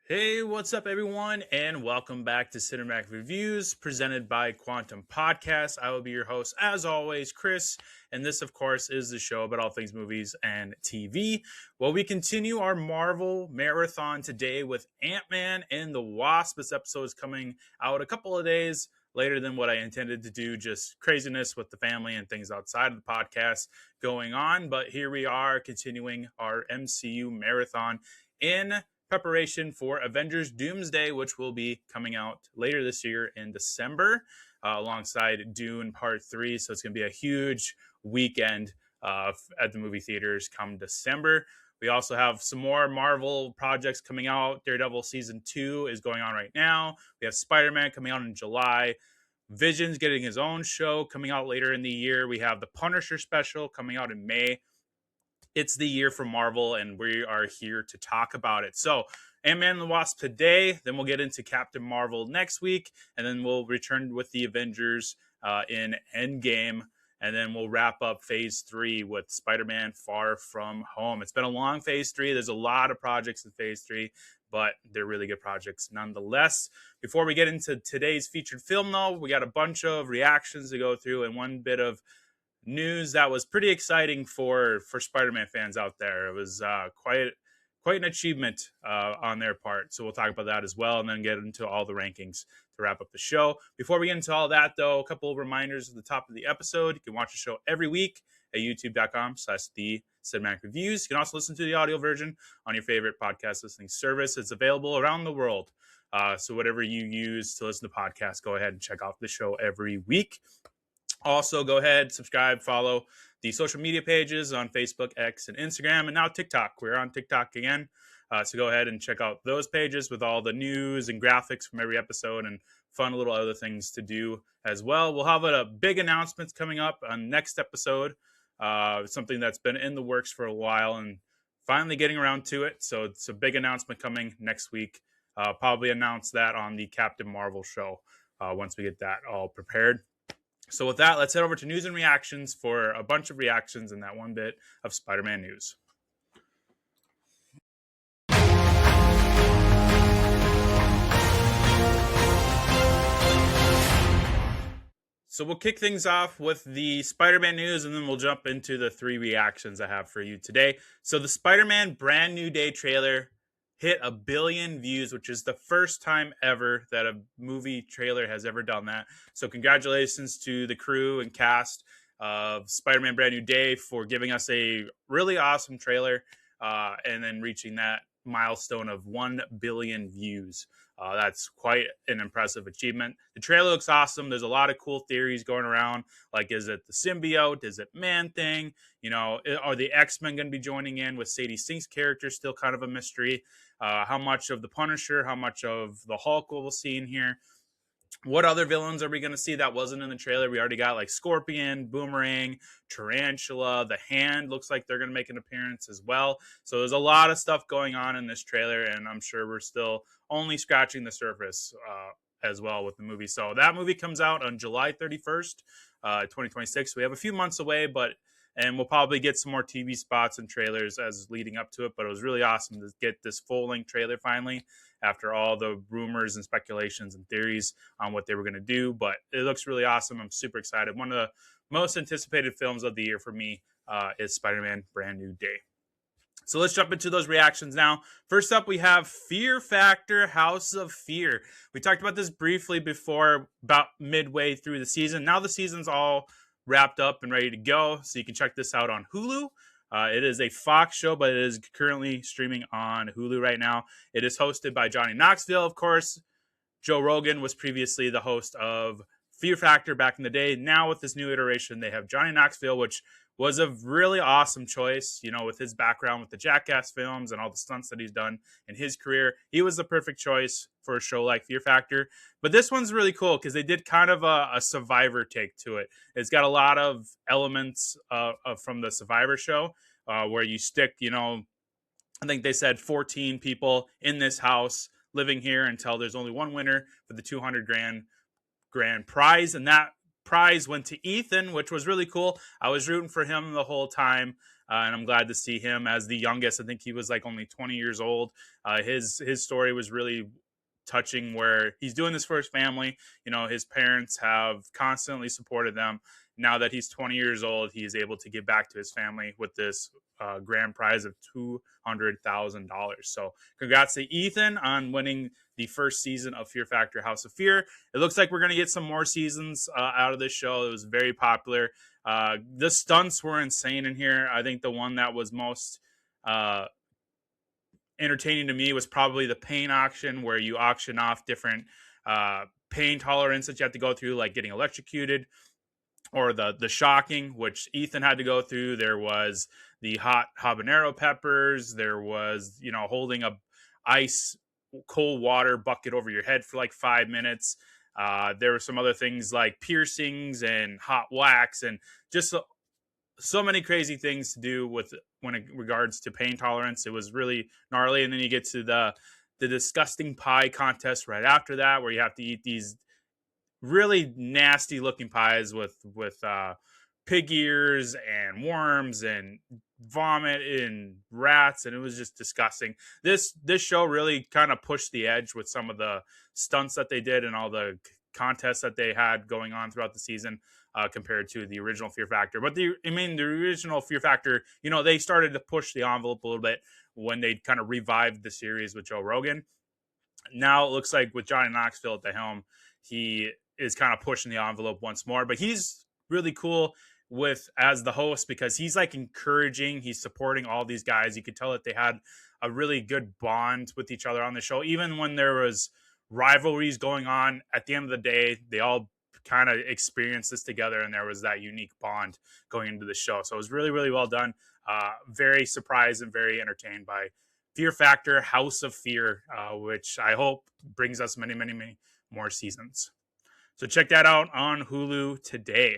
Hey, what's up, everyone, and welcome back to Cinematic Reviews presented by Quantum Podcast. I will be your host, as always, Chris, and this, of course, is the show about all things movies and TV. Well, we continue our Marvel marathon today with Ant-Man and the Wasp. This episode is coming out a couple of days later than what I intended to do, just craziness with the family and things outside of the podcast going on. But here we are continuing our MCU marathon in preparation for Avengers Doomsday, which will be coming out later this year in December, alongside Dune Part 3. So it's going to be a huge weekend at the movie theaters come December. We also have some more Marvel projects coming out. Daredevil Season 2 is going on right now. We have Spider-Man coming out in July. Vision's getting his own show coming out later in the year. We have the Punisher special coming out in May. It's the year for Marvel, and we are here to talk about it. So, Ant-Man and the Wasp today, then we'll get into Captain Marvel next week, and then we'll return with the Avengers in Endgame, and then we'll wrap up Phase 3 with Spider-Man Far From Home. It's been a long Phase 3. There's a lot of projects in Phase 3, but they're really good projects nonetheless. Before we get into today's featured film, though, we got a bunch of reactions to go through and one bit of news that was pretty exciting for Spider-Man fans out there. It was quite an achievement on their part. So we'll talk about that as well, and then get into all the rankings to wrap up the show. Before we get into all that, though, a couple of reminders at the top of the episode. You can watch the show every week at youtube.com/the Cinematic Reviews. You can also listen to the audio version on your favorite podcast listening service. It's available around the world. So whatever you use to listen to podcasts, go ahead and check out the show every week. Also, go ahead, subscribe, follow the social media pages on Facebook, X, and Instagram, and now TikTok. We're on TikTok again. So go ahead and check out those pages with all the news and graphics from every episode and fun little other things to do as well. We'll have a big announcements coming up on next episode, something that's been in the works for a while and finally getting around to it. So it's a big announcement coming next week. Probably announce that on the Captain Marvel show once we get that all prepared. So with that, let's head over to news and reactions for a bunch of reactions and that one bit of Spider-Man news. So we'll kick things off with the Spider-Man news, and then we'll jump into the three reactions I have for you today. So the Spider-Man Brand New Day trailer hit 1 billion views, which is the first time ever that a movie trailer has ever done that. So congratulations to the crew and cast of Spider-Man Brand New Day for giving us a really awesome trailer and then reaching that milestone of 1 billion views. That's quite an impressive achievement. The trailer looks awesome. There's a lot of cool theories going around. Like, is it the symbiote? Is it Man-Thing? You know, are the X-Men going to be joining in with Sadie Sink's character? Still kind of a mystery. How much of the Punisher? How much of the Hulk will we see in here? What other villains are we going to see that wasn't in the trailer? We already got like Scorpion, Boomerang, Tarantula, the Hand looks like they're going to make an appearance as well. So there's a lot of stuff going on in this trailer, and I'm sure we're still only scratching the surface as well with the movie. So that movie comes out on July 31st, 2026. We have a few months away, and we'll probably get some more TV spots and trailers as leading up to it. But it was really awesome to get this full-length trailer finally after all the rumors and speculations and theories on what they were going to do. But it looks really awesome. I'm super excited. One of the most anticipated films of the year for me is Spider-Man Brand New Day. So let's jump into those reactions now. First up, we have Fear Factor House of Fear. We talked about this briefly before, about midway through the season. Now the season's all wrapped up and ready to go, so you can check this out on Hulu. It is a Fox show, but it is currently streaming on Hulu right now. It is hosted by Johnny Knoxville, of course. Joe Rogan was previously the host of Fear Factor back in the day. Now with this new iteration, they have Johnny Knoxville, which was a really awesome choice, you know, with his background with the Jackass films and all the stunts that he's done in his career. He was the perfect choice for a show like Fear Factor. But this one's really cool because they did kind of a Survivor take to it. It's got a lot of elements from the Survivor show where you stick, you know, I think they said 14 people in this house living here until there's only one winner for the 200 grand prize. And that prize went to Ethan, which was really cool. I was rooting for him the whole time. and I'm glad to see him as the youngest. I think he was like only 20 years old. His story was really touching, where he's doing this for his family. His parents have constantly supported them. Now that he's 20 years old, he is able to give back to his family with this grand prize of $200,000. So congrats to Ethan on winning the first season of Fear Factor House of Fear. It looks like we're going to get some more seasons out of this show. It was very popular. The stunts were insane in here. I think the one that was most entertaining to me was probably the pain auction, where you auction off different pain tolerance that you have to go through, like getting electrocuted, or the shocking, which Ethan had to go through. There was the hot habanero peppers. There was, holding a ice cold water bucket over your head for like 5 minutes. There were some other things like piercings and hot wax, and just so many crazy things to do with when it regards to pain tolerance. It was really gnarly. And then you get to the disgusting pie contest right after that, where you have to eat these really nasty looking pies with pig ears and worms and vomit and rats, and it was just disgusting. This show really kind of pushed the edge with some of the stunts that they did and all the contests that they had going on throughout the season, compared to the original Fear Factor. But the original Fear Factor, they started to push the envelope a little bit when they kind of revived the series with Joe Rogan. Now it looks like with Johnny Knoxville at the helm, he is kind of pushing the envelope once more. But he's really cool as the host, because he's like encouraging, he's supporting all these guys. You could tell that they had a really good bond with each other on the show. Even when there was rivalries going on, at the end of the day, they all kind of experienced this together, and there was that unique bond going into the show. So it was really, really well done. Very surprised and very entertained by Fear Factor House of Fear, which I hope brings us many, many, many more seasons. So check that out on Hulu today.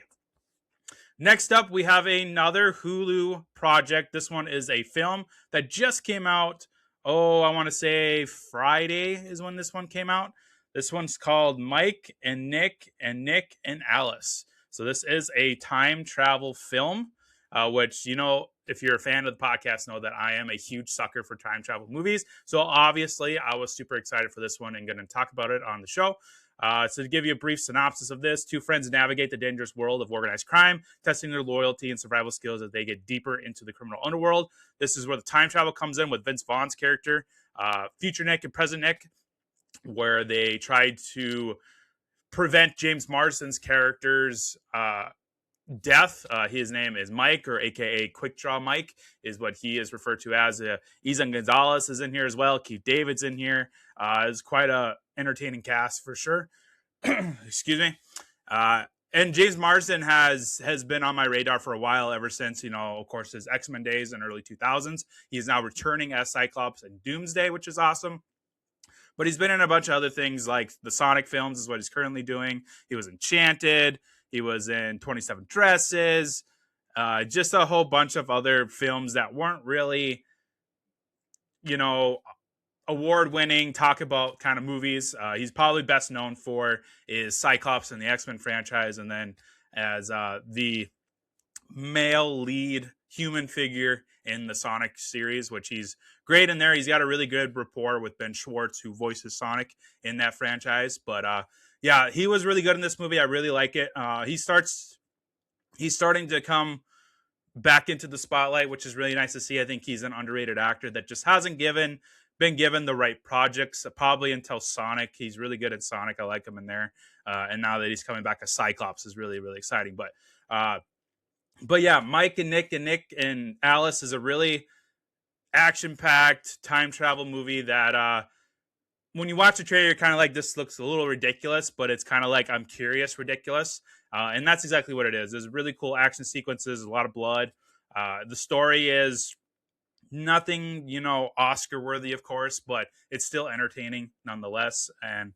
Next up, we have another Hulu project. This one is a film that just came out. I want to say Friday is when this one came out. This one's called Mike and Nick and Alice. So this is a time travel film, which, if you're a fan of the podcast, know that I am a huge sucker for time travel movies. So obviously, I was super excited for this one and going to talk about it on the show. So to give you a brief synopsis of this, two friends navigate the dangerous world of organized crime, testing their loyalty and survival skills as they get deeper into the criminal underworld. This is where the time travel comes in with Vince Vaughn's character, future Nick and present Nick, where they tried to prevent James Marsden's character's death. His name is Mike, or AKA Quick Draw Mike, is what he is referred to as. Izan Gonzalez is in here as well. Keith David's in here. It's quite a entertaining cast for sure. Excuse me. And James Marsden has been on my radar for a while, ever since, of course, his X-Men days in early 2000s. He is now returning as Cyclops in Doomsday, which is awesome. But he's been in a bunch of other things, like the Sonic films is what he's currently doing. He was Enchanted. He was in 27 Dresses. Just a whole bunch of other films that weren't really, award-winning, talk about kind of movies. He's probably best known for is Cyclops in the X-Men franchise, and then as the male lead human figure in the Sonic series, which he's great in there. He's got a really good rapport with Ben Schwartz, who voices Sonic in that franchise. But yeah, he was really good in this movie. I really like it. He's starting to come back into the spotlight, which is really nice to see. I think he's an underrated actor that just hasn't been given the right projects, probably until Sonic. He's really good at Sonic. I like him in there. And now that he's coming back as Cyclops is really, really exciting. But yeah, Mike and Nick and Alice is a really action-packed time travel movie that when you watch the trailer, you're kind of like, this looks a little ridiculous, but it's kind of like, I'm curious ridiculous. And that's exactly what it is. There's really cool action sequences, a lot of blood. The story is nothing, Oscar worthy, of course, but it's still entertaining nonetheless. And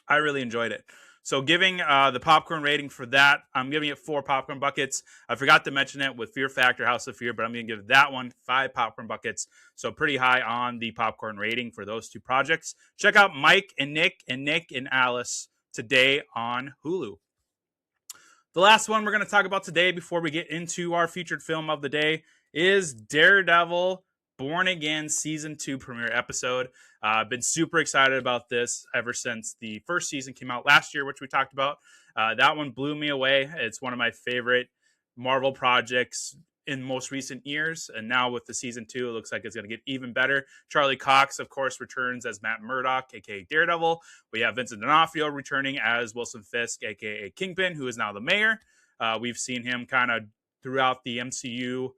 I really enjoyed it. So giving the popcorn rating for that, I'm giving it 4 popcorn buckets. I forgot to mention it with Fear Factor House of Fear, but I'm going to give that one 5 popcorn buckets. So pretty high on the popcorn rating for those two projects. Check out Mike and Nick and Alice today on Hulu. The last one we're going to talk about today before we get into our featured film of the day is Daredevil Born Again Season 2 premiere episode. I've been super excited about this ever since the first season came out last year, which we talked about. That one blew me away. It's one of my favorite Marvel projects in most recent years, and now with the season 2, it looks like it's going to get even better. Charlie Cox, of course, returns as Matt Murdock, aka Daredevil. We have Vincent D'Onofrio returning as Wilson Fisk, aka Kingpin, who is now the mayor. We've seen him kind of throughout the MCU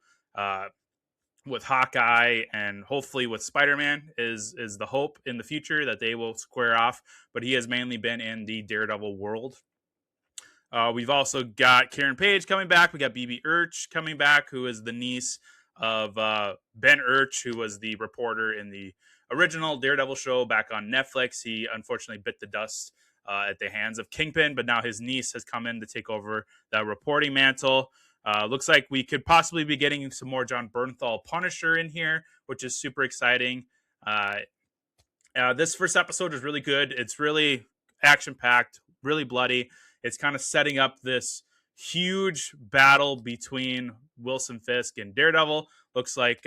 with Hawkeye, and hopefully with Spider-Man is the hope in the future that they will square off, but he has mainly been in the Daredevil world. We've also got Karen Page coming back. We got BB Urch coming back, who is the niece of Ben Urch, who was the reporter in the original Daredevil show back on Netflix. He unfortunately bit the dust at the hands of Kingpin, but now his niece has come in to take over that reporting mantle. Looks like we could possibly be getting some more John Bernthal Punisher in here, which is super exciting. This first episode is really good. It's really action-packed, really bloody. It's kind of setting up this huge battle between Wilson Fisk and Daredevil. Looks like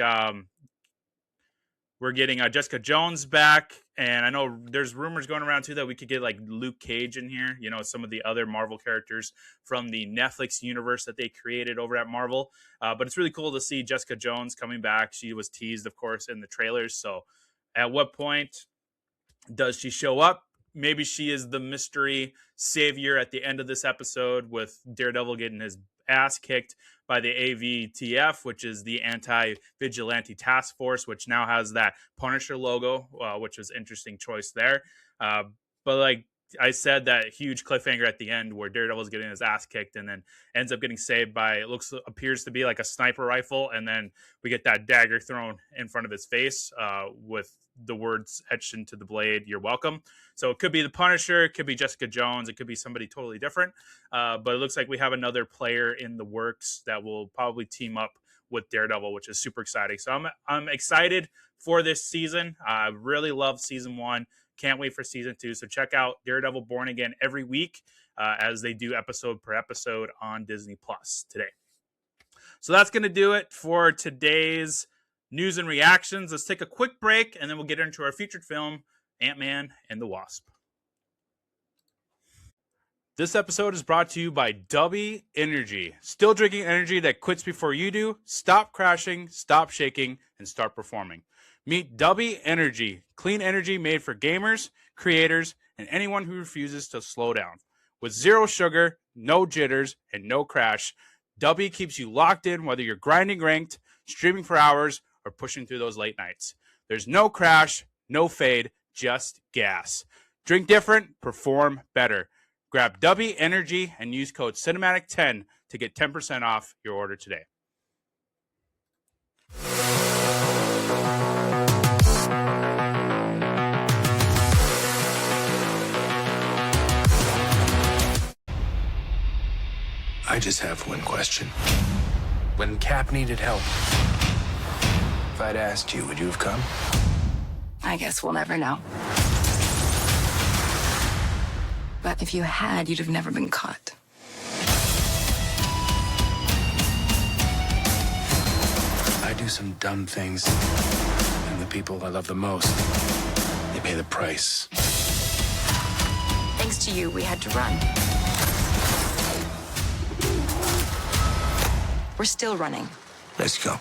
we're getting Jessica Jones back. And I know there's rumors going around, too, that we could get, like, Luke Cage in here. You know, some of the other Marvel characters from the Netflix universe that they created over at Marvel. But it's really cool to see Jessica Jones coming back. She was teased, of course, in the trailers. So at what point does she show up? Maybe she is the mystery savior at the end of this episode, with Daredevil getting his ass kicked by the AVTF, which is the Anti-Vigilante Task Force, which now has that Punisher logo, which was an interesting choice there. But like I said, that huge cliffhanger at the end where Daredevil's getting his ass kicked and then ends up getting saved by, appears to be like a sniper rifle, and then we get that dagger thrown in front of his face with the words etched into the blade, "You're welcome." So it could be the Punisher, it could be Jessica Jones, it could be somebody totally different. But it looks like we have another player in the works that will probably team up with Daredevil, which is super exciting. So I'm excited for this season. I really love season 1. Can't wait for season 2. So check out Daredevil Born Again every week as they do episode per episode on Disney Plus today. So that's going to do it for today's news and reactions. Let's take a quick break, and then we'll get into our featured film, Ant-Man and the Wasp. This episode is brought to you by Dubby Energy. Still drinking energy that quits before you do? Stop crashing, stop shaking, and start performing. Meet Dubby Energy, clean energy made for gamers, creators, and anyone who refuses to slow down. With zero sugar, no jitters, and no crash, Dubby keeps you locked in whether you're grinding ranked, streaming for hours, or pushing through those late nights. There's no crash, no fade, just gas. Drink different, perform better. Grab Dubby Energy and use code Cinematic10 to get 10% off your order today. I just have one question. When Cap needed help, if I'd asked you, would you have come? I guess we'll never know. But if you had, you'd have never been caught. I do some dumb things, and the people I love the most, they pay the price. Thanks to you, we had to run. We're still running. Let's go.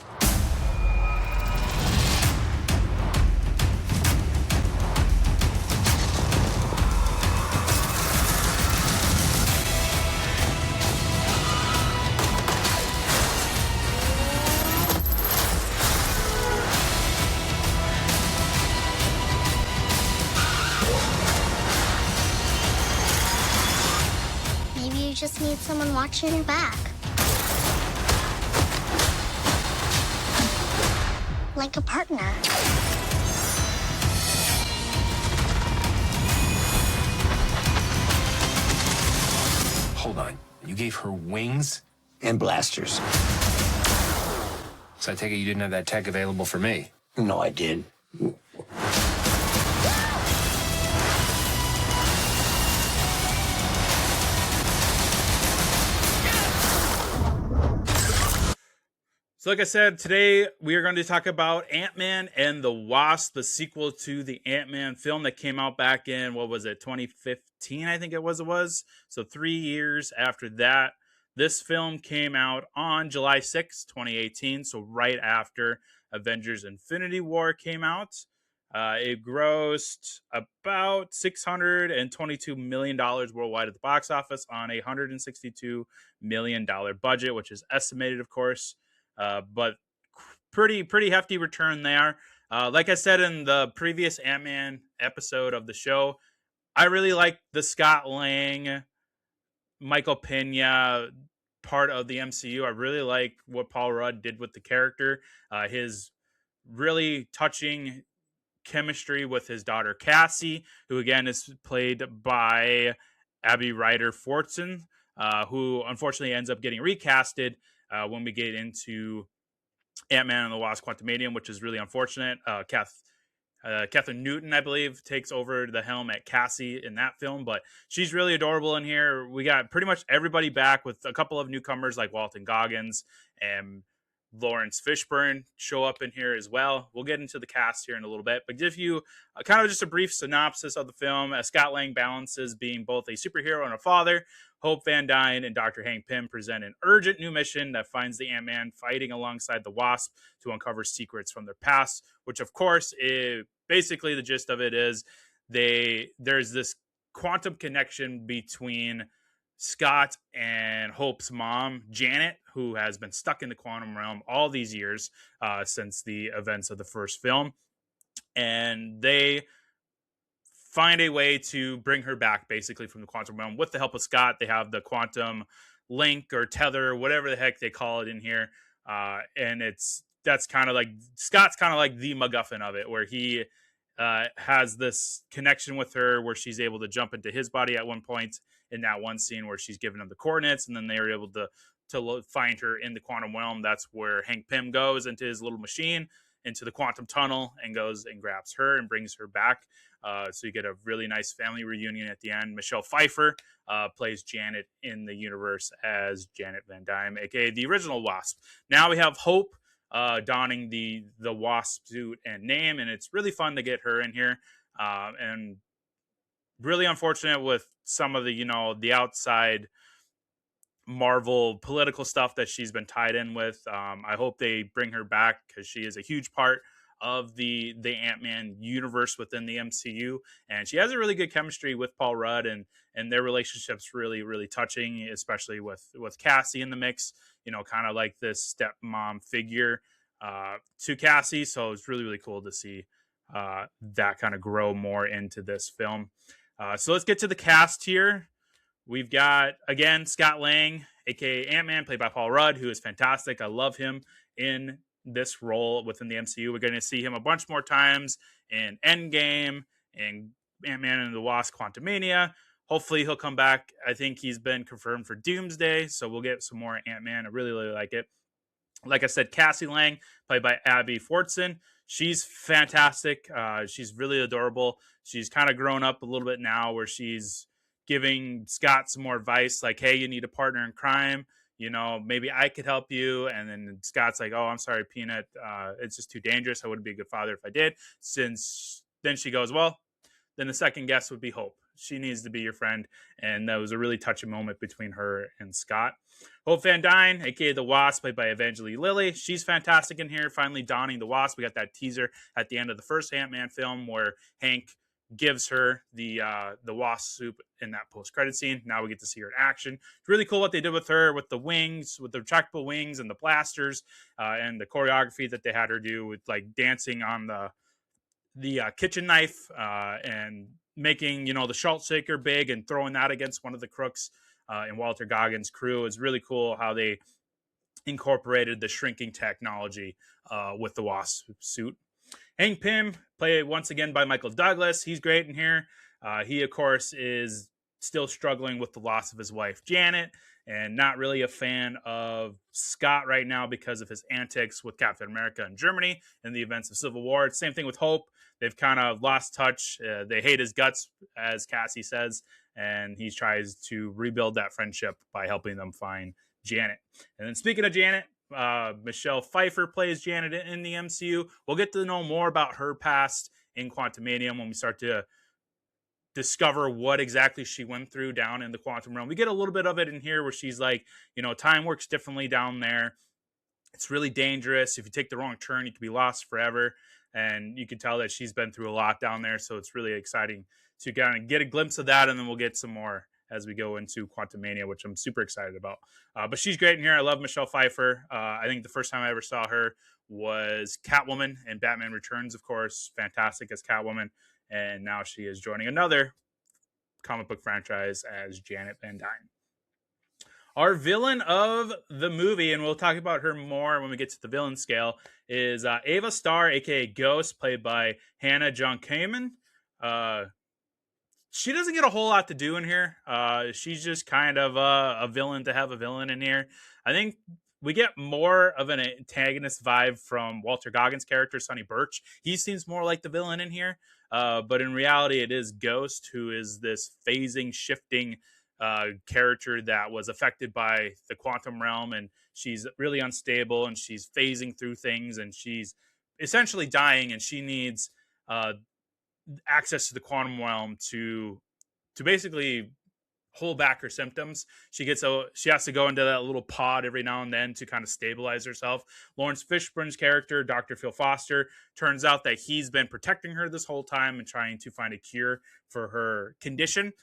Maybe you just need someone watching your back. Like a partner. Hold on. You gave her wings? And blasters. So I take it you didn't have that tech available for me? No, I did. So like I said, today we are going to talk about Ant-Man and the Wasp, the sequel to the Ant-Man film that came out back in, 2015, I think it was. So 3 years after that. This film came out on July 6th, 2018, so right after Avengers Infinity War came out. It grossed about $622 million worldwide at the box office on a $162 million budget, which is estimated, of course. But pretty hefty return there. Like I said in the previous Ant-Man episode of the show, I really like the Scott Lang, Michael Pena part of the MCU. I really like what Paul Rudd did with the character. His really touching chemistry with his daughter Cassie, who again is played by Abby Ryder Fortson, who unfortunately ends up getting recasted when we get into Ant-Man and the Wasp: Quantumanium, which is really unfortunate. Catherine Newton, I believe, takes over the helm at Cassie in that film, but she's really adorable in here. We got pretty much everybody back with a couple of newcomers like Walton Goggins and Lawrence Fishburne show up in here as well. We'll get into the cast here in a little bit, but give you kind of just a brief synopsis of the film. Scott Lang balances being both a superhero and a father. Hope Van Dyne and Dr. Hank Pym present an urgent new mission that finds the Ant-Man fighting alongside the Wasp to uncover secrets from their past, which of course is basically the gist of it is there's this quantum connection between Scott and Hope's mom, Janet, who has been stuck in the quantum realm all these years since the events of the first film. And they find a way to bring her back basically from the quantum realm with the help of Scott. They have the quantum link or tether, whatever the heck they call it in here. And that's kind of like Scott's kind of like the MacGuffin of it, where he has this connection with her where she's able to jump into his body at one point in that one scene where she's giving him the coordinates, and then they are able to find her in the quantum realm. That's where Hank Pym goes into his little machine into the quantum tunnel and goes and grabs her and brings her back. So you get a really nice family reunion at the end. Michelle Pfeiffer plays Janet in the universe as Janet Van Dyne, aka the original Wasp. Now we have Hope donning the Wasp suit and name, and it's really fun to get her in here. And really unfortunate with some of the outside Marvel political stuff that she's been tied in with. I hope they bring her back because she is a huge part of the Ant-Man universe within the MCU, and she has a really good chemistry with Paul Rudd, and their relationship's really touching, especially with Cassie in the mix. Kind of like this stepmom figure to Cassie. So it's really cool to see that kind of grow more into this film. So let's get to the cast here. We've got, again, Scott Lang, aka Ant-Man, played by Paul Rudd, who is fantastic. I love him in this role within the MCU. We're going to see him a bunch more times in Endgame and Ant-Man and the Wasp: Quantumania. Hopefully he'll come back. I think he's been confirmed for Doomsday, so we'll get some more Ant-Man. I really like it. Like I said, Cassie Lang, played by Abby Fortson. She's fantastic. She's really adorable. She's kind of grown up a little bit now, where she's giving Scott some more advice, like, hey, you need a partner in crime. Maybe I could help you. And then Scott's like, oh, I'm sorry, Peanut. It's just too dangerous. I wouldn't be a good father if I did. Then she goes, well, then the second guest would be Hope. She needs to be your friend. And that was a really touching moment between her and Scott. Hope Van Dyne, aka the Wasp, played by Evangeline Lilly. She's fantastic in here, finally donning the Wasp. We got that teaser at the end of the first Ant-Man film where Hank gives her the Wasp suit in that post-credit scene. Now we get to see her in action. It's really cool what they did with her, with the wings, with the retractable wings and the blasters, and the choreography that they had her do with like dancing on the kitchen knife and making the Schultz shaker big and throwing that against one of the crooks in Walter Goggins' crew. Is really cool how they incorporated the shrinking technology with the Wasp suit. Hank Pym, played once again by Michael Douglas. He's great in here. He, of course, is still struggling with the loss of his wife, Janet, and not really a fan of Scott right now because of his antics with Captain America in Germany and the events of Civil War. Same thing with Hope. They've kind of lost touch. They hate his guts, as Cassie says, and he tries to rebuild that friendship by helping them find Janet. And then speaking of Janet, Michelle Pfeiffer plays Janet in the MCU. We'll get to know more about her past in Quantumania when we start to discover what exactly she went through down in the quantum realm. We get a little bit of it in here where she's like, time works differently down there. It's really dangerous. If you take the wrong turn, you could be lost forever. And you can tell that she's been through a lot down there. So it's really exciting to kind of get a glimpse of that. And then we'll get some more as we go into Quantumania, which I'm super excited about. But she's great in here. I love Michelle Pfeiffer. I think the first time I ever saw her was Catwoman in Batman Returns, of course. Fantastic as Catwoman. And now she is joining another comic book franchise as Janet Van Dyne. Our villain of the movie, and we'll talk about her more when we get to the villain scale, is Ava Starr, a.k.a. Ghost, played by Hannah John Kamen. She doesn't get a whole lot to do in here. She's just kind of a villain to have a villain in here. I think we get more of an antagonist vibe from Walter Goggins' character, Sonny Birch. He seems more like the villain in here. But in reality, it is Ghost, who is this phasing, shifting character that was affected by the quantum realm. And she's really unstable, and she's phasing through things, and she's essentially dying, and she needs access to the quantum realm to basically hold back her symptoms. She has to go into that little pod every now and then to kind of stabilize herself. Lawrence Fishburne's character, Dr. Phil Foster, turns out that he's been protecting her this whole time and trying to find a cure for her condition.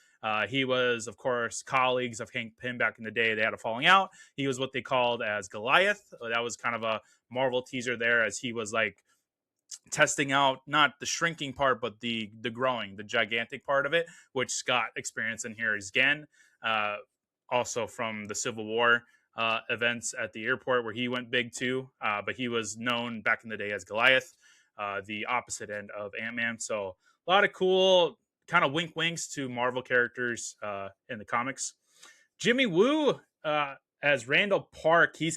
He was, of course, colleagues of Hank Pym back in the day. They had a falling out. He was what they called as Goliath. That was kind of a Marvel teaser there, as he was like testing out not the shrinking part, but the growing, the gigantic part of it, which Scott experienced in here again. Also from the Civil War events at the airport, where he went big too. But he was known back in the day as Goliath, the opposite end of Ant-Man. So a lot of cool kind of wink winks to Marvel characters in the comics. Jimmy Woo as Randall Park, he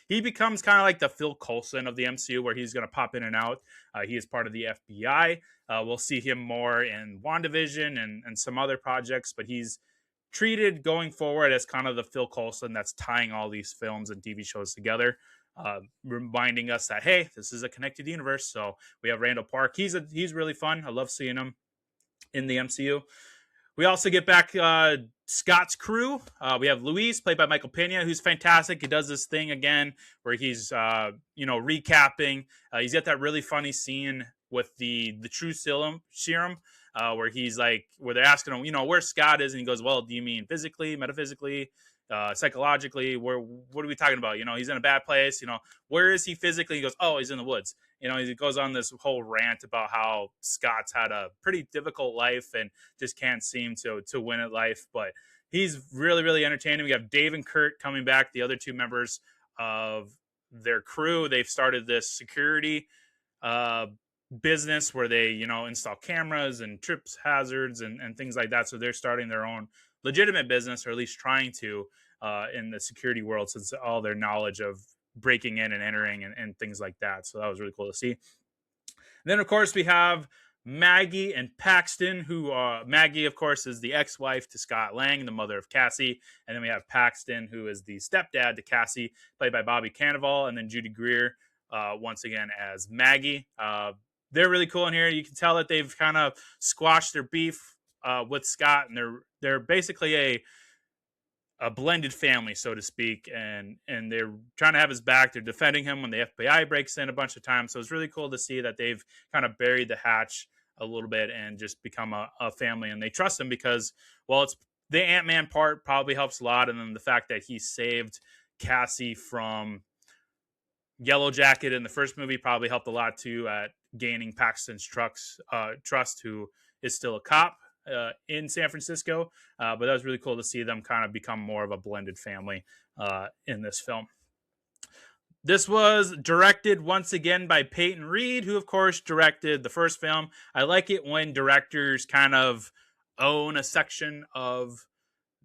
becomes kind of like the Phil Coulson of the MCU, where he's going to pop in and out. He is part of the FBI. We'll see him more in WandaVision and some other projects, but he's treated going forward as kind of the Phil Coulson that's tying all these films and TV shows together, reminding us that, hey, this is a connected universe. So we have Randall Park. He's really fun. I love seeing him in the MCU. We also get back Scott's crew. We have Luis, played by Michael Pena, who's fantastic. He does this thing again where he's, recapping. He's got that really funny scene with the true serum, where he's like, where they're asking him, where Scott is, and he goes, "Well, do you mean physically, metaphysically, psychologically? What are we talking about? He's in a bad place. Where is he physically?" He goes, "Oh, he's in the woods." He goes on this whole rant about how Scott's had a pretty difficult life and just can't seem to win at life. But he's really, really entertaining. We have Dave and Kurt coming back, the other two members of their crew. They've started this security business where they, install cameras and trips hazards and things like that. So they're starting their own legitimate business, or at least trying to, in the security world, since all their knowledge of breaking in and entering and things like that. So that was really cool to see. And then, of course, we have Maggie and Paxton, who Maggie, of course, is the ex-wife to Scott Lang, the mother of Cassie. And then we have Paxton, who is the stepdad to Cassie, played by Bobby Cannavale, and then Judy Greer, once again, as Maggie. They're really cool in here. You can tell that they've kind of squashed their beef with Scott, and they're basically a blended family, so to speak, and they're trying to have his back. They're defending him when the FBI breaks in a bunch of times. So it's really cool to see that they've kind of buried the hatch a little bit and just become a family, and they trust him because, well, it's the Ant-Man part probably helps a lot, and then the fact that he saved Cassie from Yellow Jacket in the first movie probably helped a lot too at gaining Paxton's trust, who is still a cop in San Francisco. But that was really cool to see them kind of become more of a blended family in this film. This was directed once again by Peyton Reed, who, of course, directed the first film. I like it when directors kind of own a section of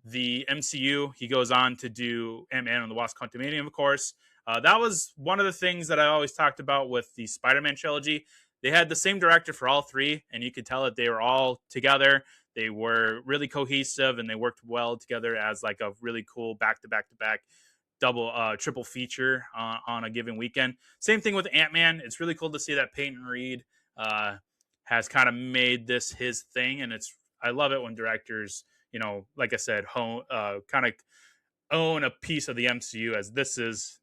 the MCU. He goes on to do Ant-Man and the Wasp: Quantumania, of course. That was one of the things that I always talked about with the Spider-Man trilogy. They had the same director for all three, and you could tell that they were all together. They were really cohesive, and they worked well together as like a really cool back-to-back-to-back triple feature on a given weekend. Same thing with Ant-Man. It's really cool to see that Peyton Reed has kind of made this his thing, and I love it when directors, like I said, kind of own a piece of the MCU as this is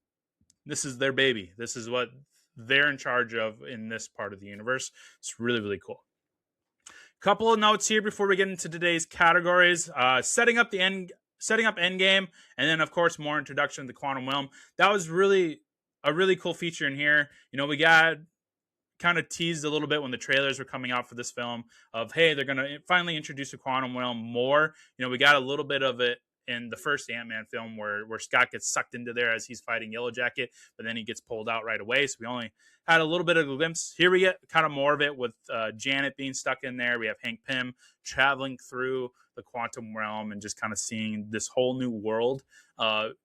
their baby. This is what they're in charge of in this part of the universe. It's really, really cool. Couple of notes here before we get into today's categories. Setting up Endgame, and then of course more introduction to the quantum realm. That was really a really cool feature in here. We got kind of teased a little bit when the trailers were coming out for this film of, hey, they're gonna finally introduce the quantum realm more. We got a little bit of it in the first Ant-Man film where Scott gets sucked into there as he's fighting Yellow Jacket, but then he gets pulled out right away. So we only had a little bit of a glimpse. Here we get kind of more of it with Janet being stuck in there. We have Hank Pym traveling through the quantum realm and just kind of seeing this whole new world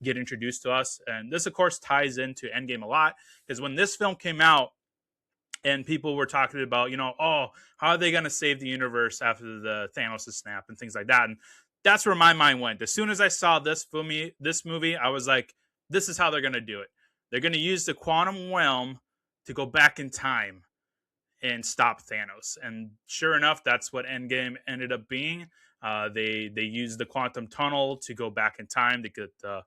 get introduced to us. And this, of course, ties into Endgame a lot, because when this film came out and people were talking about, how are they going to save the universe after the Thanos' snap and things like that. And that's where my mind went. As soon as I saw this movie, I was like, this is how they're going to do it. They're going to use the quantum realm to go back in time and stop Thanos. And sure enough, that's what Endgame ended up being. They used the quantum tunnel to go back in time to get the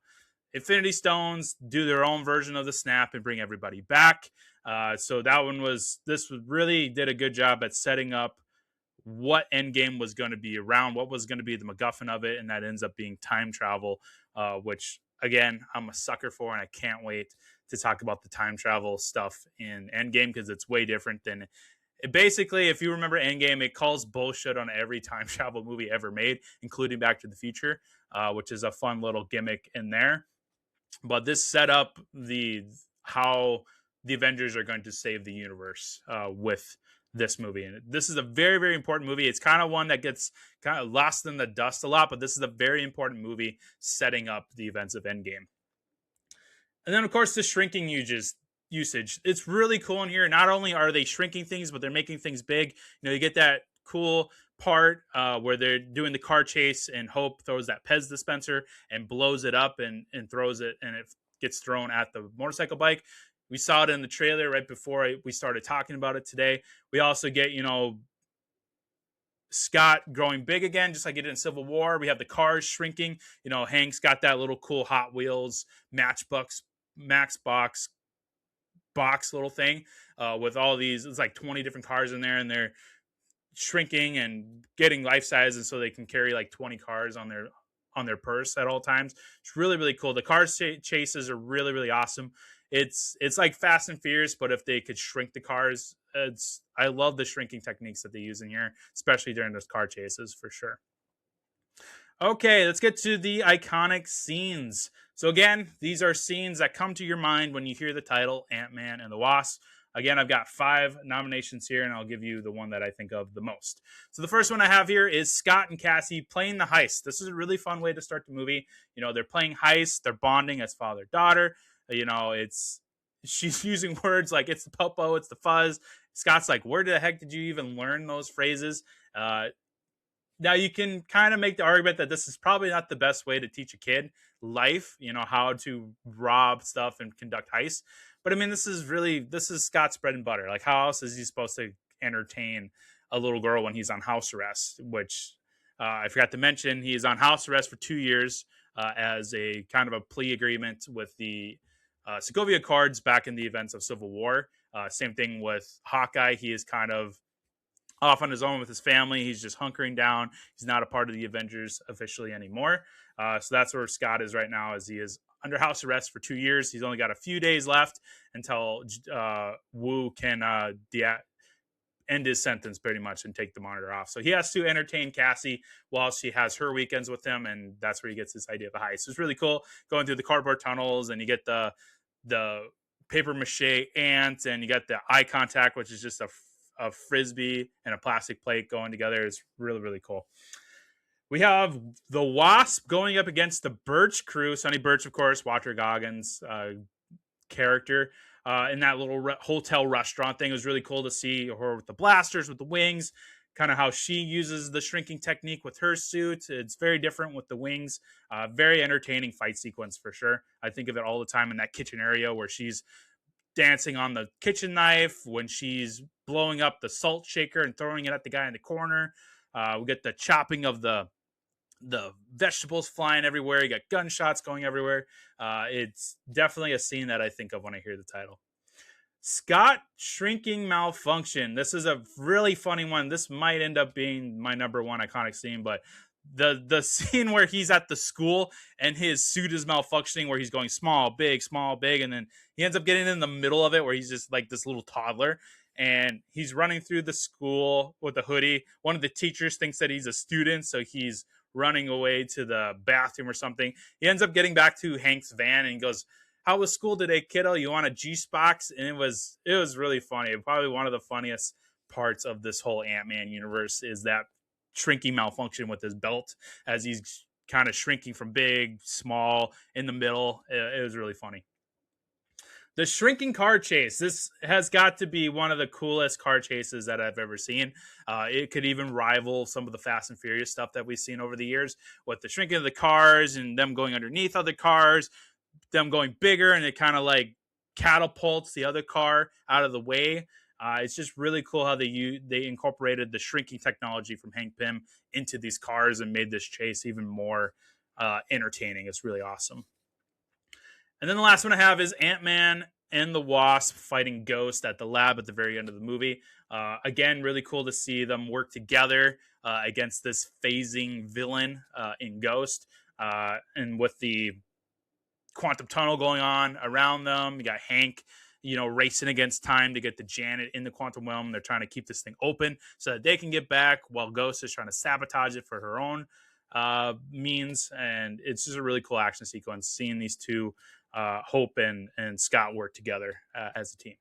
Infinity Stones, do their own version of the snap, and bring everybody back. So this really did a good job at setting up what Endgame was going to be around, what was going to be the MacGuffin of it, and that ends up being time travel, which, again, I'm a sucker for, and I can't wait to talk about the time travel stuff in Endgame, because it's way different than basically, if you remember Endgame, it calls bullshit on every time travel movie ever made, including Back to the Future, which is a fun little gimmick in there. But this set up how the Avengers are going to save the universe with this movie. And this is a very, very important movie. It's kind of one that gets kind of lost in the dust a lot, but this is a very important movie setting up the events of Endgame. And then, of course, the shrinking usage. It's really cool in here. Not only are they shrinking things, but they're making things big. You get that cool part where they're doing the car chase and Hope throws that Pez dispenser and blows it up and throws it, and it gets thrown at the motorcycle bike. We saw it in the trailer right before we started talking about it today. We also get, Scott growing big again, just like he did in Civil War. We have the cars shrinking. Hank's got that little cool Hot Wheels Matchbox box little thing with all these. It's like 20 different cars in there, and they're shrinking and getting life size, and so they can carry like 20 cars on their purse at all times. It's really, really cool. The car chases are really, really awesome. It's like Fast and Furious, but if they could shrink the cars, I love the shrinking techniques that they use in here, especially during those car chases for sure. Okay, let's get to the iconic scenes. So again, these are scenes that come to your mind when you hear the title Ant-Man and the Wasp. Again, I've got 5 nominations here, and I'll give you the one that I think of the most. So the first one I have here is Scott and Cassie playing the heist. This is a really fun way to start the movie. They're playing heist. They're bonding as father-daughter. She's using words like it's the popo, it's the fuzz. Scott's like, where the heck did you even learn those phrases? Now you can kind of make the argument that this is probably not the best way to teach a kid life, how to rob stuff and conduct heists. But I mean, this is Scott's bread and butter. Like, how else is he supposed to entertain a little girl when he's on house arrest? Which I forgot to mention, he is on house arrest for 2 years as a kind of a plea agreement with the Sokovia Accords back in the events of Civil War. Same thing with Hawkeye. He is kind of off on his own with his family. He's just hunkering down. He's not a part of the Avengers officially anymore. So that's where Scott is right now, as he is under house arrest for 2 years. He's only got a few days left until Wu can end his sentence pretty much and take the monitor off. So he has to entertain Cassie while she has her weekends with him, and that's where he gets this idea of a heist. So it's really cool going through the cardboard tunnels, and you get the paper mache ant, and you got the eye contact, which is just a frisbee and a plastic plate going together. It's really, really cool. We have the Wasp going up against the Birch crew. Sonny Birch, of course, Walter Goggins character in that little hotel restaurant thing. It was really cool to see her with the blasters, with the wings, kind of how she uses the shrinking technique with her suit. It's very different with the wings. Very entertaining fight sequence for sure. I think of it all the time in that kitchen area where she's dancing on the kitchen knife, when she's blowing up the salt shaker and throwing it at the guy in the corner. We get the chopping of the vegetables flying everywhere. You got gunshots going everywhere. It's definitely a scene that I think of when I hear the title. Scott shrinking malfunction. This is a really funny one. This might end up being my number one iconic scene, but the scene where he's at the school and his suit is malfunctioning, where he's going small, big, and then he ends up getting in the middle of it where he's just like this little toddler, and he's running through the school with a hoodie. One of the teachers thinks that he's a student, so he's running away to the bathroom or something. He ends up getting back to Hank's van and he goes, "How was school today, kiddo? You want a juice box?" And it was really funny. Probably one of the funniest parts of this whole Ant-Man universe is that shrinking malfunction with his belt as he's kind of shrinking from big, small, in the middle. It was really funny. The shrinking car chase. This has got to be one of the coolest car chases that I've ever seen. It could even rival some of the Fast and Furious stuff that we've seen over the years with the shrinking of the cars and them going underneath other cars, them going bigger, and it kind of like catapults the other car out of the way. It's just really cool how they incorporated the shrinking technology from Hank Pym into these cars and made this chase even more entertaining. It's really awesome. And then the last one I have is Ant-Man and the Wasp fighting Ghost at the lab at the very end of the movie. Again, really cool to see them work together against this phasing villain in Ghost. And with the quantum tunnel going on around them, you got Hank, racing against time to get the Janet in the quantum realm. They're trying to keep this thing open so that they can get back, while Ghost is trying to sabotage it for her own means. And it's just a really cool action sequence, seeing these two, Hope and Scott, work together as a team.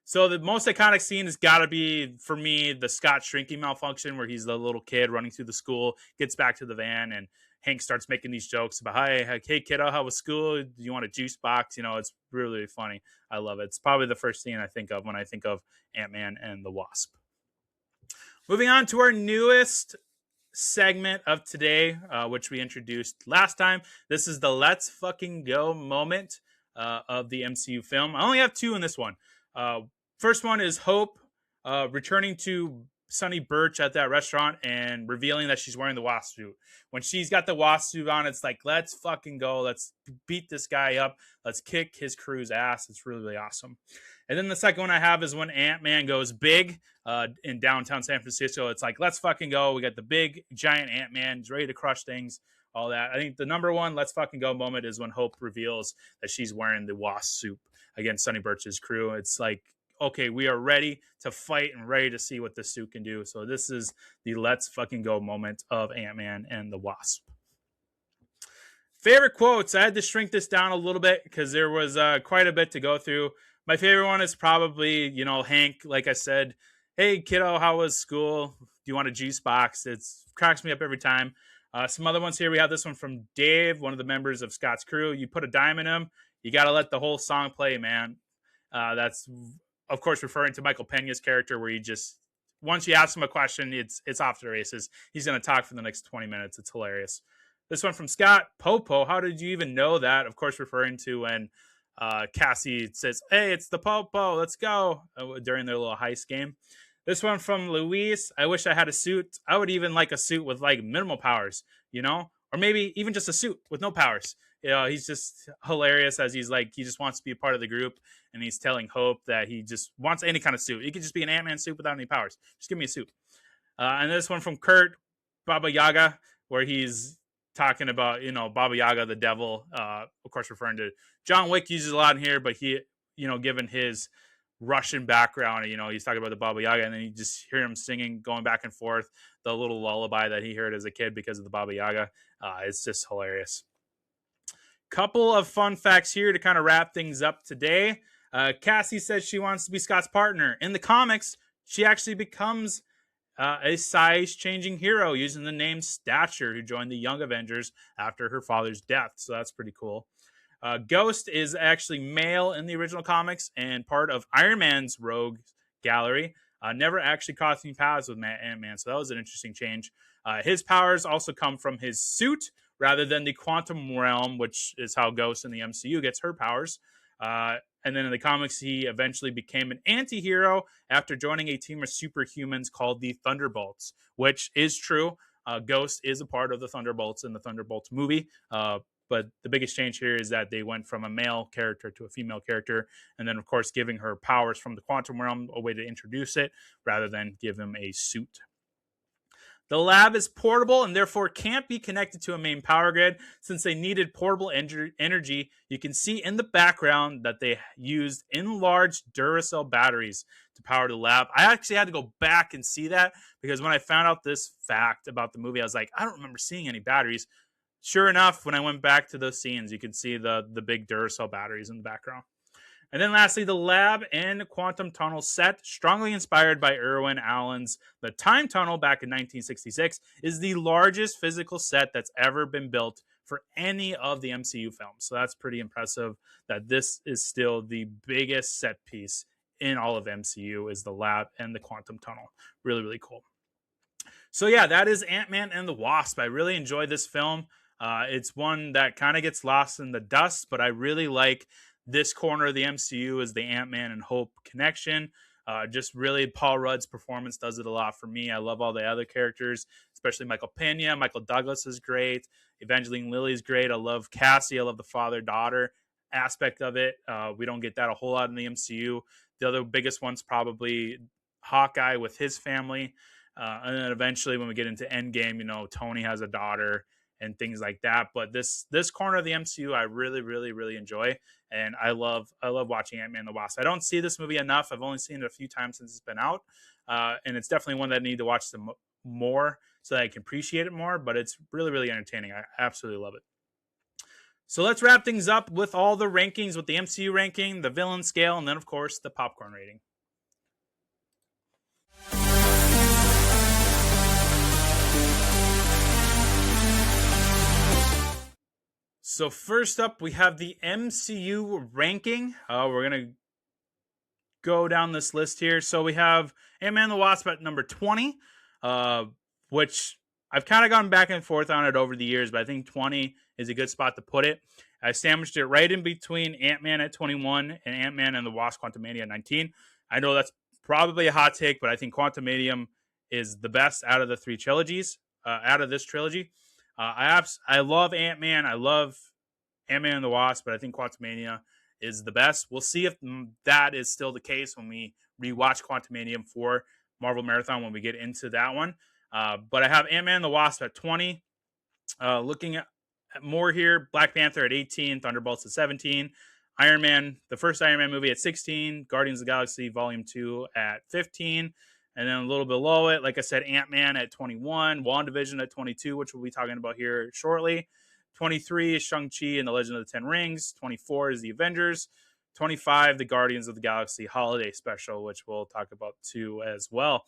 So the most iconic scene has got to be, for me, the Scott shrinking malfunction, where he's the little kid running through the school, gets back to the van, and Hank starts making these jokes about, hey kiddo, how was school? Do you want a juice box? It's really, really funny. I love it. It's probably the first scene I think of when I think of Ant-Man and the Wasp. Moving on to our newest segment of today, which we introduced last time. This is the Let's Fucking Go moment of the MCU film. I only have two in this one. First one is Hope returning to Sonny Birch at that restaurant and revealing that she's wearing the Wasp suit. When she's got the Wasp suit on, it's like, let's fucking go. Let's beat this guy up. Let's kick his crew's ass. It's really, really awesome. And then the second one I have is when Ant-Man goes big in downtown San Francisco. It's like, let's fucking go. We got the big, giant Ant-Man. He's ready to crush things, all that. I think the number one let's fucking go moment is when Hope reveals that she's wearing the Wasp suit against Sonny Birch's crew. It's like, okay, we are ready to fight and ready to see what this suit can do. So this is the let's fucking go moment of Ant-Man and the Wasp. Favorite quotes. I had to shrink this down a little bit because there was quite a bit to go through. My favorite one is probably, Hank, like I said, hey, kiddo, how was school? Do you want a juice box? It cracks me up every time. Some other ones here. We have this one from Dave, one of the members of Scott's crew. You put a dime in him, you got to let the whole song play, man. That's, of course, referring to Michael Pena's character, where he just, once you ask him a question, it's off to the races. He's going to talk for the next 20 minutes. It's hilarious. This one from Scott, Popo, how did you even know that? Of course, referring to when Cassie says, hey, it's the Popo, let's go, during their little heist game. This one from Luis, I wish I had a suit. I would even like a suit with like minimal powers, or maybe even just a suit with no powers. He's just hilarious as he's like, he just wants to be a part of the group, and he's telling Hope that he just wants any kind of suit. It could just be an Ant-Man suit without any powers. Just give me a suit. And this one from Kurt, Baba Yaga, where he's talking about, Baba Yaga, the devil, of course, referring to John Wick uses a lot in here, but he, given his Russian background, he's talking about the Baba Yaga, and then you just hear him singing, going back and forth, the little lullaby that he heard as a kid because of the Baba Yaga. It's just hilarious. Couple of fun facts here to kind of wrap things up today. Cassie says she wants to be Scott's partner. In the comics, she actually becomes a size-changing hero using the name Stature, who joined the Young Avengers after her father's death. So that's pretty cool. Ghost is actually male in the original comics and part of Iron Man's Rogue Gallery. never actually crossed any paths with Ant-Man, so that was an interesting change. His powers also come from his suit rather than the quantum realm, which is how Ghost in the MCU gets her powers. And then in the comics, he eventually became an anti-hero after joining a team of superhumans called the Thunderbolts, which is true. Ghost is a part of the Thunderbolts in the Thunderbolts movie. But the biggest change here is that they went from a male character to a female character. And then, of course, giving her powers from the quantum realm, a way to introduce it rather than give him a suit. The lab is portable and therefore can't be connected to a main power grid since they needed portable energy. You can see in the background that they used enlarged Duracell batteries to power the lab. I actually had to go back and see that because when I found out this fact about the movie, I was like, I don't remember seeing any batteries. Sure enough, when I went back to those scenes, you could see the big Duracell batteries in the background. And then lastly, the lab and quantum tunnel set, strongly inspired by Irwin Allen's The Time Tunnel back in 1966, is the largest physical set that's ever been built for any of the MCU films. So that's pretty impressive that this is still the biggest set piece in all of MCU is the lab and the quantum tunnel. Really, really cool. So yeah, that is Ant-Man and the Wasp. I really enjoyed this film. It's one that kind of gets lost in the dust, but I really like this corner of the MCU is the Ant-Man and Hope connection. Just really Paul Rudd's performance does it a lot for me. I love all the other characters, especially Michael Pena. Michael Douglas is great. Evangeline Lilly is great. I love Cassie. I love the father-daughter aspect of it. We don't get that a whole lot in the MCU. The other biggest one's probably Hawkeye with his family. And then eventually when we get into Endgame, Tony has a daughter and things like that. But this corner of the MCU, I really, really, really enjoy. And I love watching Ant-Man and the Wasp. I don't see this movie enough. I've only seen it a few times since it's been out. And it's definitely one that I need to watch some more so that I can appreciate it more. But it's really, really entertaining. I absolutely love it. So let's wrap things up with all the rankings, with the MCU ranking, the villain scale, and then, of course, the popcorn rating. So first up, we have the MCU ranking. We're going to go down this list here. So we have Ant-Man and the Wasp at number 20, which I've kind of gone back and forth on it over the years, but I think 20 is a good spot to put it. I sandwiched it right in between Ant-Man at 21 and Ant-Man and the Wasp Quantumania at 19. I know that's probably a hot take, but I think Quantumania is the best out of the three trilogies, out of this trilogy. I love Ant-Man. I love Ant-Man and the Wasp, but I think Quantumania is the best. We'll see if that is still the case when we rewatch Quantumania for Marvel Marathon when we get into that one. But I have Ant-Man and the Wasp at 20. Looking at more here, Black Panther at 18, Thunderbolts at 17, Iron Man, the first Iron Man movie at 16, Guardians of the Galaxy Volume 2 at 15, and then a little below it, like I said, Ant-Man at 21, WandaVision at 22, which we'll be talking about here shortly. 23 is Shang-Chi and the Legend of the Ten Rings. 24 is The Avengers. 25, the Guardians of the Galaxy Holiday Special, which we'll talk about too as well.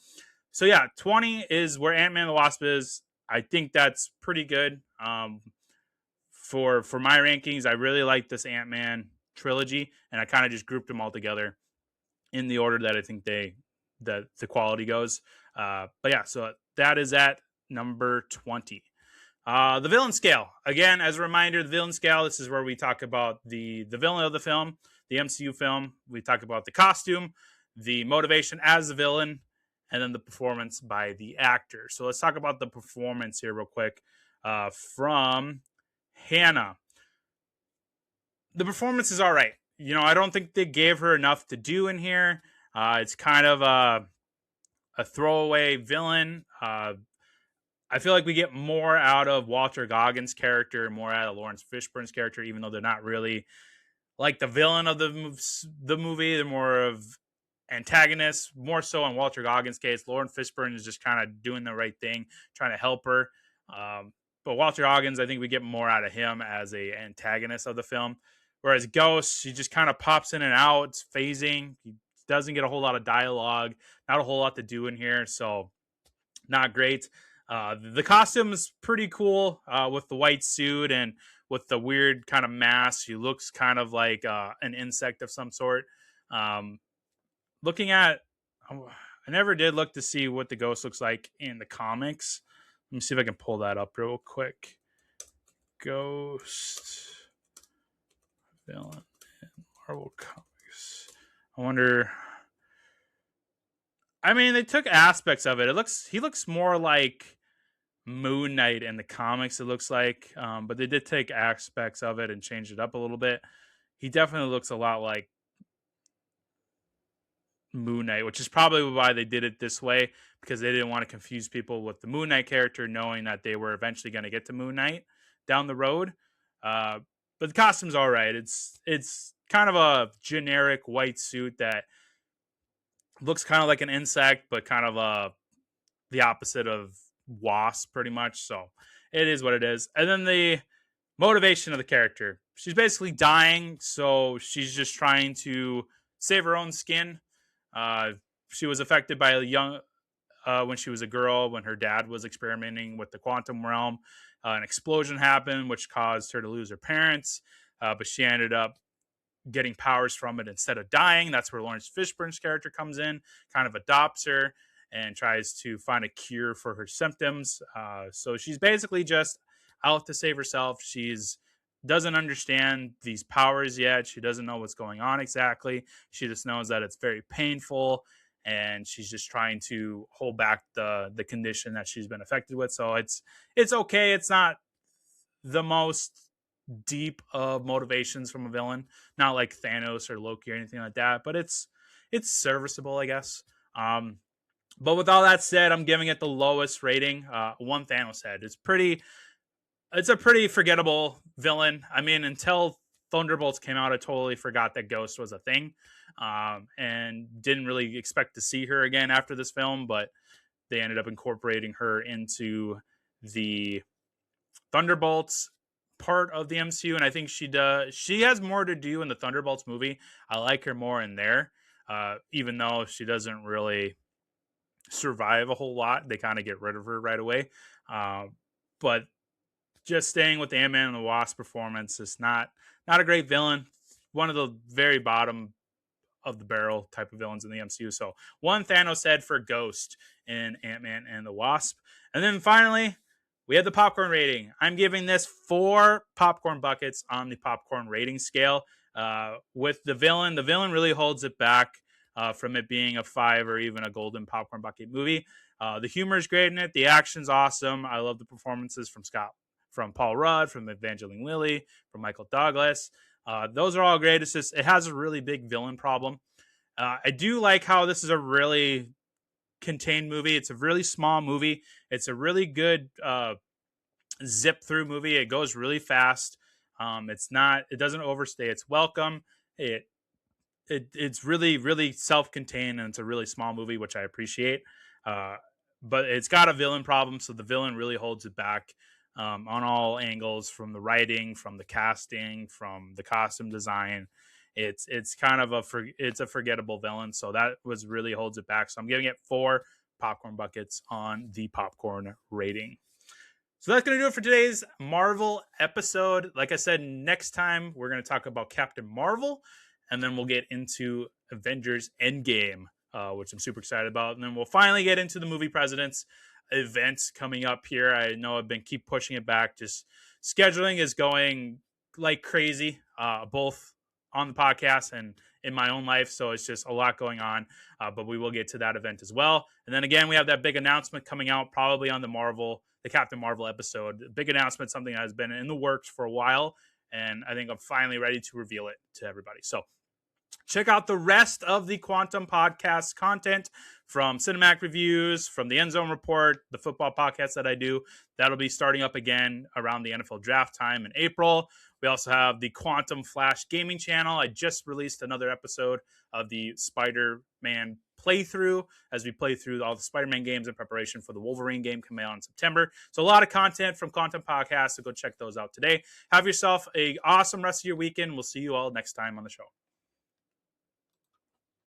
So yeah, 20 is where Ant-Man and the Wasp is. I think that's pretty good. For my rankings, I really like this Ant-Man trilogy, and I kind of just grouped them all together in the order that I think the quality goes. But yeah, so that is at number 20. The villain scale. Again, as a reminder, the villain scale, this is where we talk about the villain of the film, the MCU film. We talk about the costume, the motivation as the villain, and then the performance by the actor. So let's talk about the performance here real quick from Hannah. The performance is all right. I don't think they gave her enough to do in here. It's kind of a throwaway villain. I feel like we get more out of Walter Goggins' character, more out of Lawrence Fishburne's character, even though they're not really like the villain of the movie. They're more of antagonists, more so in Walter Goggins' case. Lawrence Fishburne is just kind of doing the right thing, trying to help her. But Walter Goggins, I think we get more out of him as a antagonist of the film. Whereas Ghost, he just kind of pops in and out. It's phasing. He doesn't get a whole lot of dialogue, not a whole lot to do in here. So not great. The costume is pretty cool with the white suit and with the weird kind of mask. He looks kind of like an insect of some sort. Looking at, I never did look to see what the Ghost looks like in the comics. Let me see if I can pull that up real quick. Ghost villain in Marvel Comics. I wonder. I mean, they took aspects of it. He looks more like Moon Knight in the comics. It looks like, but they did take aspects of it and change it up a little bit. He definitely looks a lot like Moon Knight, which is probably why they did it this way, because they didn't want to confuse people with the Moon Knight character, knowing that they were eventually going to get to Moon Knight down the road. But the costume's all right. It's kind of a generic white suit that looks kind of like an insect, but kind of the opposite of Wasp, pretty much. So it is what it is. And then the motivation of the character. She's basically dying, so she's just trying to save her own skin. She was affected by when she was a girl, when her dad was experimenting with the quantum realm. An explosion happened, which caused her to lose her parents, but she ended up getting powers from it instead of dying. That's where Lawrence Fishburne's character comes in, kind of adopts her and tries to find a cure for her symptoms. So she's basically just out to save herself. She's doesn't understand these powers yet. She doesn't know what's going on exactly. She just knows that it's very painful, and she's just trying to hold back the condition that she's been affected with. So it's okay. It's not the most deep of motivations from a villain, not like Thanos or Loki or anything like that, but it's serviceable, I guess. But with all that said, I'm giving it the lowest rating. One Thanos head. It's a pretty forgettable villain. I mean, until Thunderbolts came out, I totally forgot that Ghost was a thing, and didn't really expect to see her again after this film, but they ended up incorporating her into the Thunderbolts part of the MCU, and I think she has more to do in the Thunderbolts movie. I like her more in there, even though she doesn't really survive a whole lot. They kind of get rid of her right away. But just staying with the Ant-Man and the Wasp performance is not a great villain. One of the very bottom of the barrel type of villains in the MCU. So one Thanos head for Ghost in Ant-Man and the Wasp. And then finally, we have the popcorn rating. I'm giving this 4 popcorn buckets on the popcorn rating scale. With the villain really holds it back from it being a 5 or even a golden popcorn bucket movie. The humor is great in it. The action's awesome. I love the performances from Paul Rudd, from Evangeline Lilly, from Michael Douglas. Those are all great. It's just, it has a really big villain problem. I do like how this is a really contained movie. It's a really small movie. It's a really good zip through movie. It goes really fast. It doesn't overstay its welcome. It's really, really self-contained, and it's a really small movie, which I appreciate. But it's got a villain problem, so the villain really holds it back on all angles, from the writing, from the casting, from the costume design. It's kind of a forgettable villain, so that was really holds it back. So I'm giving it 4 popcorn buckets on the popcorn rating. So that's going to do it for today's Marvel episode. Like I said, next time we're going to talk about Captain Marvel, and then we'll get into Avengers Endgame, which I'm super excited about. And then we'll finally get into the Movie Presidents events coming up here. I know I've been keep pushing it back. Just scheduling is going like crazy, both on the podcast and in my own life. So it's just a lot going on, but we will get to that event as well. And then again, we have that big announcement coming out probably on the Captain Marvel episode. Big announcement, something that has been in the works for a while, and I think I'm finally ready to reveal it to everybody. So check out the rest of the Quantum Podcast content from Cinematic Reviews, from the End Zone Report, the football podcast that I do. That'll be starting up again around the NFL draft time in April. We also have the Quantum Flash Gaming channel. I just released another episode of the Spider-Man playthrough as we play through all the Spider-Man games in preparation for the Wolverine game coming out in September. So a lot of content from Quantum Podcast, so go check those out today. Have yourself an awesome rest of your weekend. We'll see you all next time on the show.